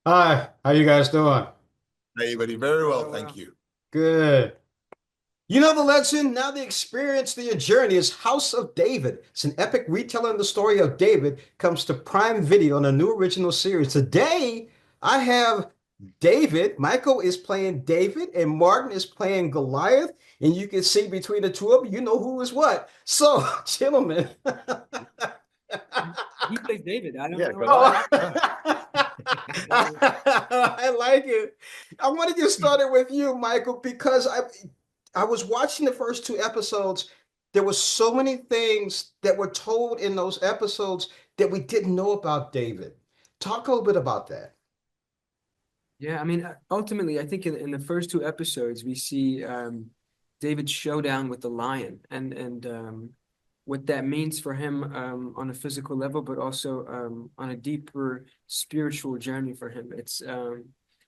Hi, how you guys doing? Hey, buddy. Very well, thank you. Good. You know the legend, now the experience, the journey is House of David. It's an epic retelling of the story of David, comes to Prime Video in a new original series. Today, I have David. Michael is playing David, and Martyn is playing Goliath. And you can see between the two of you, you know who is what. So, gentlemen. He plays David. I don't Yeah, know. Oh, Goliath. Yeah. I like it. I want to get started with you, Michael, because I was watching the first two episodes. There were so many things that were told in those episodes that we didn't know about David. Talk a little bit about that. Yeah, I mean, ultimately, I think in the first two episodes, we see David's showdown with the lion and what that means for him on a physical level, but also on a deeper spiritual journey for him. It's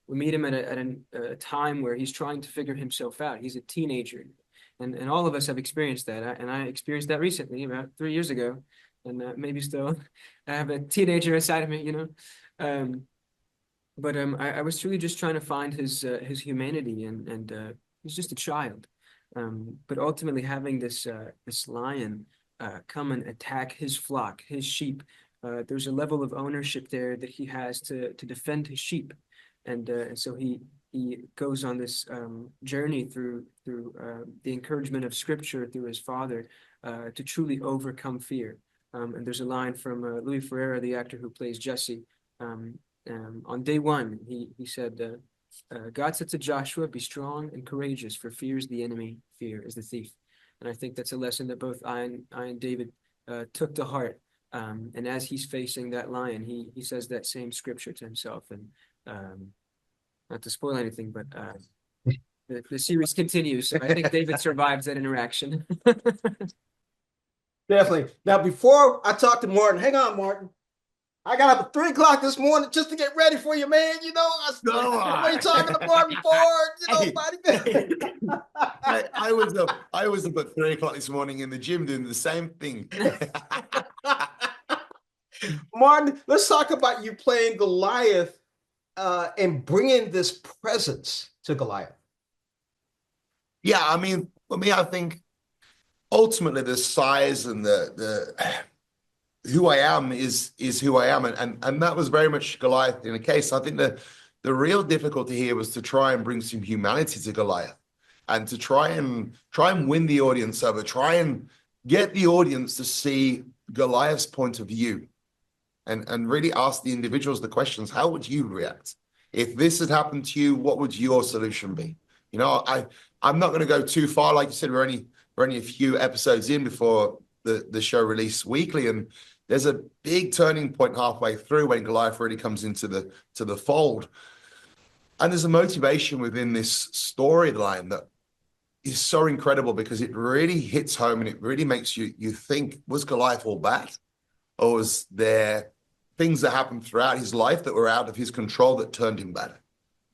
we meet him at a time where he's trying to figure himself out. He's a teenager, and all of us have experienced that. And I experienced that recently, about 3 years ago, and maybe still I have a teenager inside of me, you know. Um, but I was truly just trying to find his humanity and he's just a child. But ultimately having this lion come and attack his flock, his sheep, there's a level of ownership there that he has to defend his sheep, and so he goes on this journey through the encouragement of Scripture through his father to truly overcome fear. And there's a line from Louis Ferreira, the actor who plays Jesse. On day one, he said, God said to Joshua, be strong and courageous, for fear is the enemy, fear is the thief. And I think that's a lesson that both I and David took to heart. And as he's facing that lion, he says that same scripture to himself. And not to spoil anything, but the series continues. So I think David survives that interaction. Definitely. Now, before I talk to Martyn, hang on, Martyn. I got up at 3 o'clock this morning just to get ready for you, man. Come We on. ain't talking to Martyn before, Hey, hey. buddy. I was up at 3 o'clock this morning in the gym doing the same thing. Martyn, let's talk about you playing Goliath and bringing this presence to Goliath. Yeah, I mean, for me, I think ultimately the size and the who I am is who I am, and that was very much Goliath in a case. I think the real difficulty here was to try and bring some humanity to Goliath, and to try and win the audience over, try and get the audience to see Goliath's point of view, and really ask the individuals the questions. How would you react if this had happened to you? What would your solution be? I'm not going to go too far. Like you said, we're only a few episodes in before the show release weekly, and there's a big turning point halfway through when Goliath really comes into the fold. And there's a motivation within this storyline that is so incredible because it really hits home and it really makes you think, was Goliath all bad? Or was there things that happened throughout his life that were out of his control that turned him bad?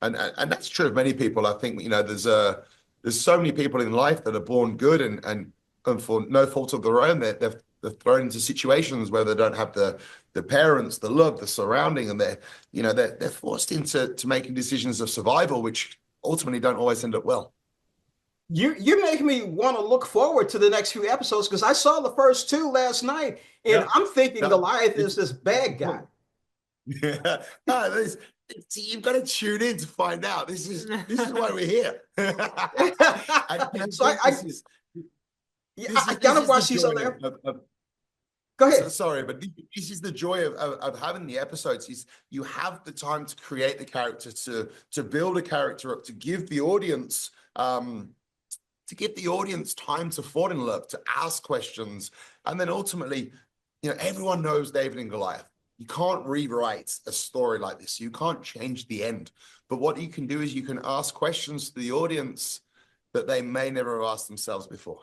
And that's true of many people. I think there's so many people in life that are born good and for no fault of their own, they're thrown into situations where they don't have the parents, the love, the surrounding, and they're forced into making decisions of survival, which ultimately don't always end up well. You make me want to look forward to the next few episodes because I saw the first two last night, and Yeah. I'm thinking No, Goliath is this this bad guy. yeah. No, you've got to tune in to find out. This is why we're here. And I So think I yeah, I this gotta is the watch these joy other. of Go so ahead. sorry, but this is the joy of having the episodes. Is you have the time to create the character, to build a character up, to give the audience time to fall in love, to ask questions, and then ultimately, everyone knows David and Goliath. You can't rewrite a story like this. You can't change the end. But what you can do is you can ask questions to the audience that they may never have asked themselves before.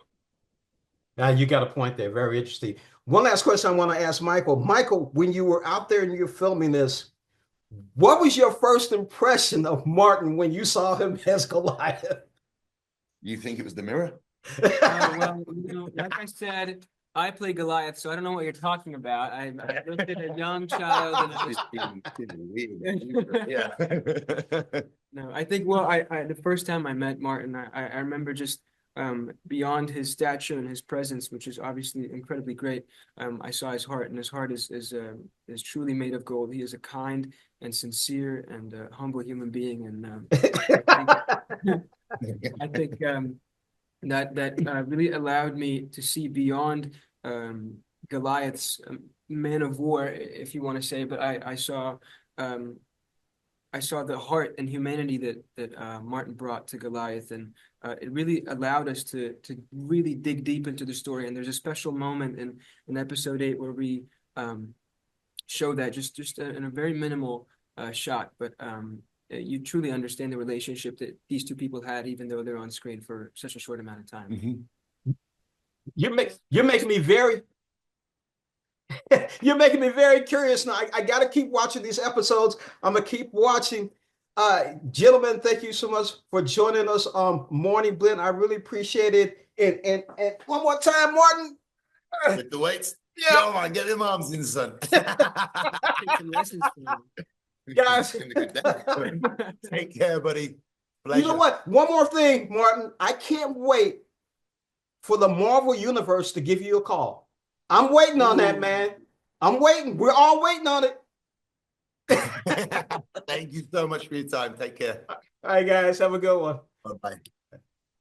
Now you got a point there. Very interesting. One last question I want to ask Michael. Michael, when you were out there and you were filming this, what was your first impression of Martyn when you saw him as Goliath? You think it was the mirror? Well, like I said, I play Goliath, so I don't know what you're talking about. I looked at a young child and I was Yeah. no, I think well, I the first time I met Martyn, I remember just beyond his stature and his presence, which is obviously incredibly great. I saw his heart, and his heart is truly made of gold. He is a kind and sincere and humble human being, and I think that really allowed me to see beyond Goliath's man of war, if you want to say. But um, I saw the heart and humanity that Martyn brought to Goliath, and it really allowed us to really dig deep into the story. And there's a special moment in episode 8 where we show that just in a very minimal shot, but you truly understand the relationship that these two people had, even though they're on screen for such a short amount of time. Mm-hmm. You're making me very you're making me very curious now. I got to keep watching these episodes. I'm gonna keep watching. Gentlemen, thank you so much for joining us on Morning Blend. I really appreciate it. And one more time, Martyn. With the weights. Yeah. Come on, get them arms in, son. Take some lessons from Guys. Take care, buddy. Pleasure. You know what? One more thing, Martyn. I can't wait for the Marvel Universe to give you a call. I'm waiting on that, man. I'm waiting. We're all waiting on it. Thank you so much for your time. Take care. All right, guys. Have a good one. Bye-bye.